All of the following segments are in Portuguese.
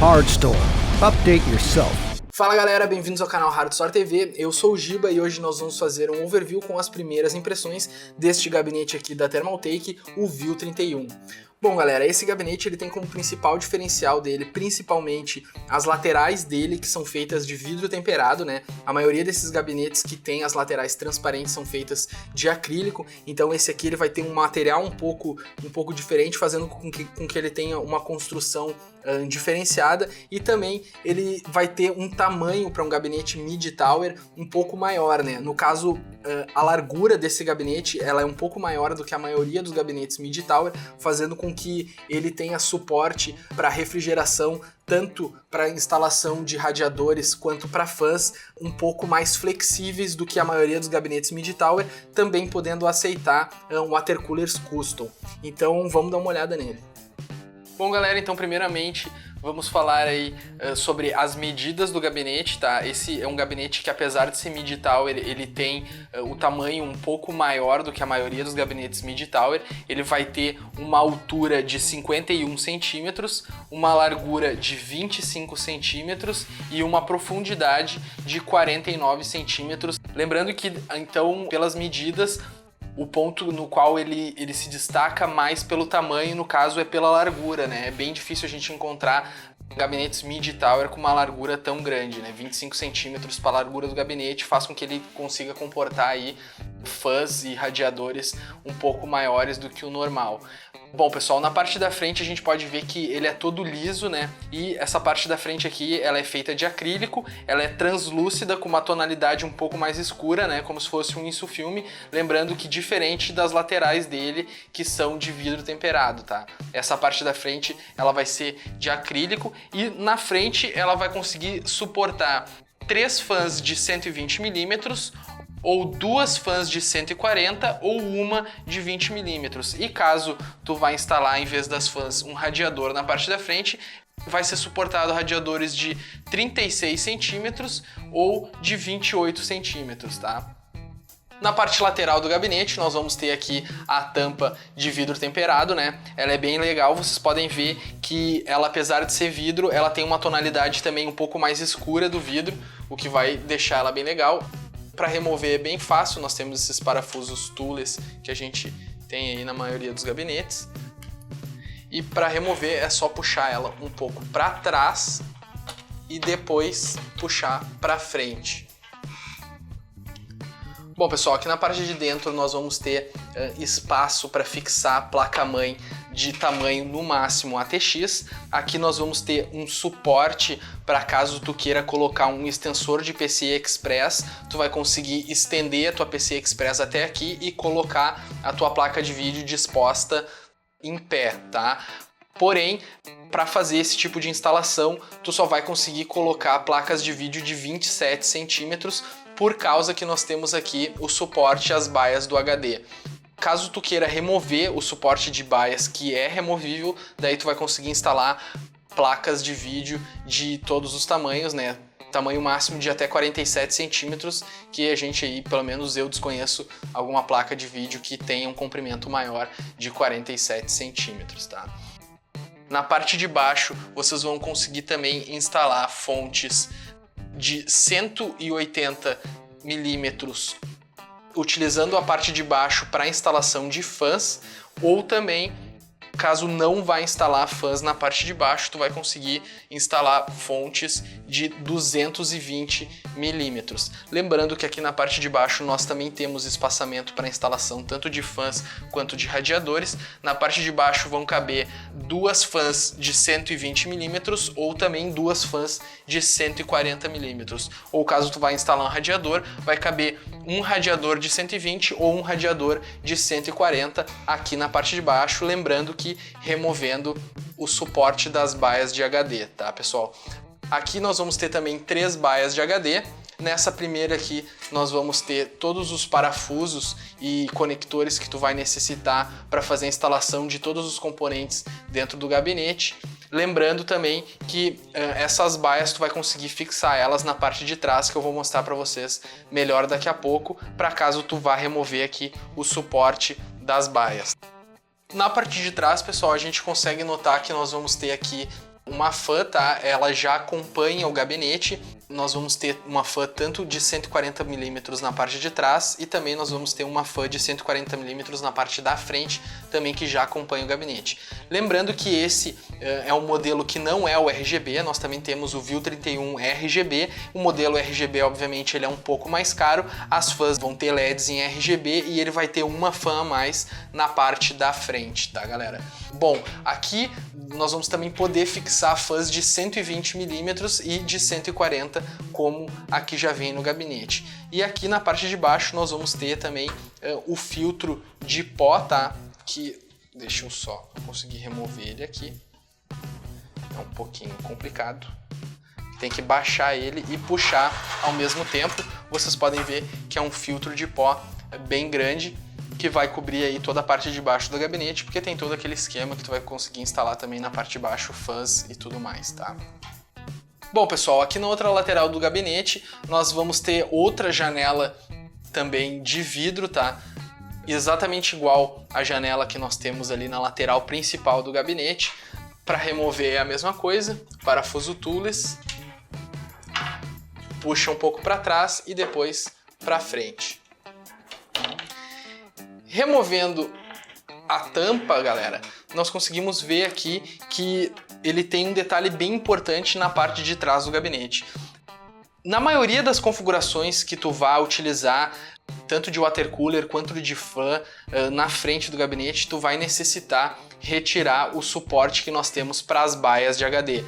Hardstore. Update yourself. Fala galera, bem-vindos ao canal Hardstore TV, eu sou o Giba e hoje nós vamos fazer um overview com as primeiras impressões deste gabinete aqui da Thermaltake, o View 31. Bom galera, esse gabinete ele tem como principal diferencial dele, principalmente as laterais dele, que são feitas de vidro temperado, né? A maioria desses gabinetes que tem as laterais transparentes são feitas de acrílico, então esse aqui ele vai ter um material um pouco diferente, fazendo com que ele tenha uma construção diferenciada, e também ele vai ter um tamanho para um gabinete mid-tower um pouco maior, né? No caso, a largura desse gabinete ela é um pouco maior do que a maioria dos gabinetes mid-tower, fazendo com que ele tenha suporte para refrigeração, tanto para instalação de radiadores quanto para fãs, um pouco mais flexíveis do que a maioria dos gabinetes mid-tower, também podendo aceitar water coolers custom. Então vamos dar uma olhada nele. Bom galera, então primeiramente vamos falar aí sobre as medidas do gabinete, tá? Esse é um gabinete que, apesar de ser mid-tower, ele tem o tamanho um pouco maior do que a maioria dos gabinetes mid-tower. Ele vai ter uma altura de 51 centímetros, uma largura de 25 centímetros e uma profundidade de 49 centímetros. Lembrando que, então, pelas medidas, o ponto no qual ele se destaca mais pelo tamanho, no caso, é pela largura, né? É bem difícil a gente encontrar gabinetes mid-tower com uma largura tão grande, né? 25 centímetros para a largura do gabinete faz com que ele consiga comportar aí fãs e radiadores um pouco maiores do que o normal. Bom pessoal, na parte da frente a gente pode ver que ele é todo liso, né? E essa parte da frente aqui, ela é feita de acrílico, ela é translúcida com uma tonalidade um pouco mais escura, né? Como se fosse um insufilme, lembrando que diferente das laterais dele, que são de vidro temperado, tá? Essa parte da frente, ela vai ser de acrílico e na frente ela vai conseguir suportar 3 fãs de 120 milímetros, ou 2 fãs de 140 ou uma de 20 milímetros. E caso tu vá instalar, em vez das fãs, um radiador na parte da frente, vai ser suportado radiadores de 36 centímetros ou de 28 centímetros, tá? Na parte lateral do gabinete nós vamos ter aqui a tampa de vidro temperado, né? Ela é bem legal, vocês podem ver que ela, apesar de ser vidro, ela tem uma tonalidade também um pouco mais escura do vidro, o que vai deixar ela bem legal. Para remover é bem fácil, nós temos esses parafusos tools que a gente tem aí na maioria dos gabinetes. E para remover é só puxar ela um pouco para trás e depois puxar para frente. Bom pessoal, aqui na parte de dentro nós vamos ter espaço para fixar a placa-mãe de tamanho no máximo ATX. Aqui nós vamos ter um suporte para caso tu queira colocar um extensor de PCI Express, tu vai conseguir estender a tua PCI Express até aqui e colocar a tua placa de vídeo disposta em pé, tá? Porém, para fazer esse tipo de instalação, tu só vai conseguir colocar placas de vídeo de 27 centímetros, por causa que nós temos aqui o suporte às baias do HD. Caso tu queira remover o suporte de baias, que é removível, daí tu vai conseguir instalar placas de vídeo de todos os tamanhos, né? Tamanho máximo de até 47 centímetros, que a gente aí, pelo menos eu desconheço alguma placa de vídeo que tenha um comprimento maior de 47 centímetros, tá? Na parte de baixo, vocês vão conseguir também instalar fontes de 180 milímetros, utilizando a parte de baixo para instalação de fãs, ou também, caso não vá instalar fãs na parte de baixo, tu vai conseguir instalar fontes de 220 milímetros. Lembrando que aqui na parte de baixo nós também temos espaçamento para instalação tanto de fãs quanto de radiadores. Na parte de baixo vão caber 2 fãs de 120 milímetros ou também 2 fãs de 140 milímetros. Ou caso tu vá instalar um radiador, vai caber um radiador de 120 ou um radiador de 140 aqui na parte de baixo, lembrando que removendo o suporte das baias de HD, tá pessoal? Aqui nós vamos ter também 3 baias de HD. Nessa primeira aqui nós vamos ter todos os parafusos e conectores que tu vai necessitar para fazer a instalação de todos os componentes dentro do gabinete. Lembrando também que essas baias tu vai conseguir fixar elas na parte de trás, que eu vou mostrar para vocês melhor daqui a pouco, para caso tu vá remover aqui o suporte das baias. Na parte de trás, pessoal, a gente consegue notar que nós vamos ter aqui uma fã, tá? Ela já acompanha o gabinete. Nós vamos ter uma fã tanto de 140 mm na parte de trás e também nós vamos ter uma fã de 140 mm na parte da frente, também que já acompanha o gabinete. Lembrando que esse é um modelo que não é o RGB, nós também temos o VIL-31 RGB. O modelo RGB, obviamente, ele é um pouco mais caro, as fãs vão ter LEDs em RGB e ele vai ter uma fã a mais na parte da frente, tá, galera? Bom, aqui nós vamos também poder fixar fãs de 120 mm e de 140, como aqui já vem no gabinete. E aqui na parte de baixo nós vamos ter também o filtro de pó, tá? Que, deixa eu só conseguir remover ele aqui. É um pouquinho complicado. Tem que baixar ele e puxar ao mesmo tempo. Vocês podem ver que é um filtro de pó bem grande, que vai cobrir aí toda a parte de baixo do gabinete, porque tem todo aquele esquema que tu vai conseguir instalar também na parte de baixo, fãs e tudo mais, tá? Bom, pessoal, aqui na outra lateral do gabinete nós vamos ter outra janela também de vidro, tá? Exatamente igual a janela que nós temos ali na lateral principal do gabinete. Para remover é a mesma coisa, parafuso tools, puxa um pouco para trás e depois para frente. Removendo a tampa, galera, nós conseguimos ver aqui que ele tem um detalhe bem importante na parte de trás do gabinete. Na maioria das configurações que tu vai utilizar, tanto de water cooler quanto de fã, na frente do gabinete, tu vai necessitar retirar o suporte que nós temos para as baias de HD.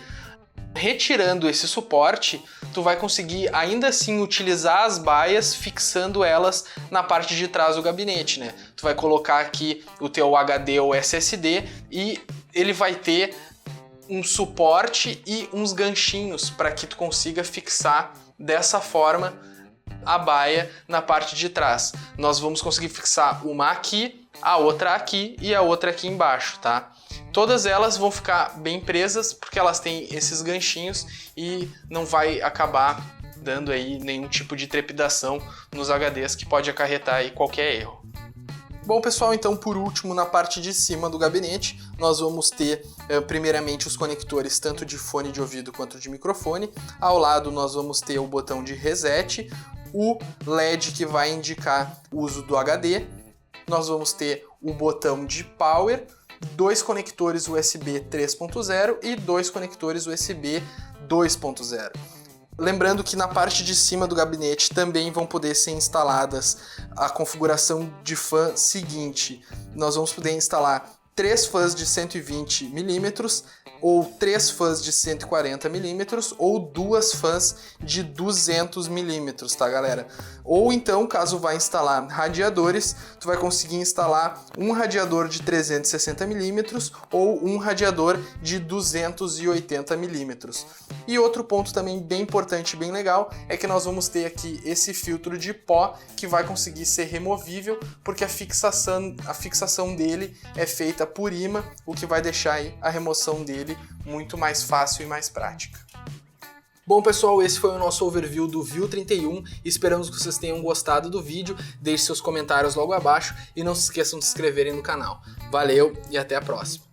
Retirando esse suporte, tu vai conseguir ainda assim utilizar as baias, fixando elas na parte de trás do gabinete, né? Tu vai colocar aqui o teu HD ou SSD e ele vai ter um suporte e uns ganchinhos para que tu consiga fixar dessa forma a baia na parte de trás. Nós vamos conseguir fixar uma aqui, a outra aqui e a outra aqui embaixo, tá? Todas elas vão ficar bem presas porque elas têm esses ganchinhos e não vai acabar dando aí nenhum tipo de trepidação nos HDs que pode acarretar aí qualquer erro. Bom, pessoal, então por último, na parte de cima do gabinete, nós vamos ter primeiramente os conectores tanto de fone de ouvido quanto de microfone. Ao lado nós vamos ter o botão de reset, o LED que vai indicar o uso do HD. Nós vamos ter o botão de power, 2 conectores USB 3.0 e 2 conectores USB 2.0. Lembrando que na parte de cima do gabinete também vão poder ser instaladas a configuração de fã seguinte. Nós vamos poder instalar 3 fãs de 120 mm ou 3 fãs de 140 mm ou 2 fãs de 200 mm, tá, galera? Ou então, caso vá instalar radiadores, tu vai conseguir instalar um radiador de 360 mm ou um radiador de 280 mm. E outro ponto também bem importante e bem legal é que nós vamos ter aqui esse filtro de pó que vai conseguir ser removível, porque a fixação dele é feita por imã, o que vai deixar aí a remoção dele muito mais fácil e mais prática. Bom, pessoal, esse foi o nosso overview do VIL-31. Esperamos que vocês tenham gostado do vídeo. Deixe seus comentários logo abaixo e não se esqueçam de se inscreverem no canal. Valeu e até a próxima!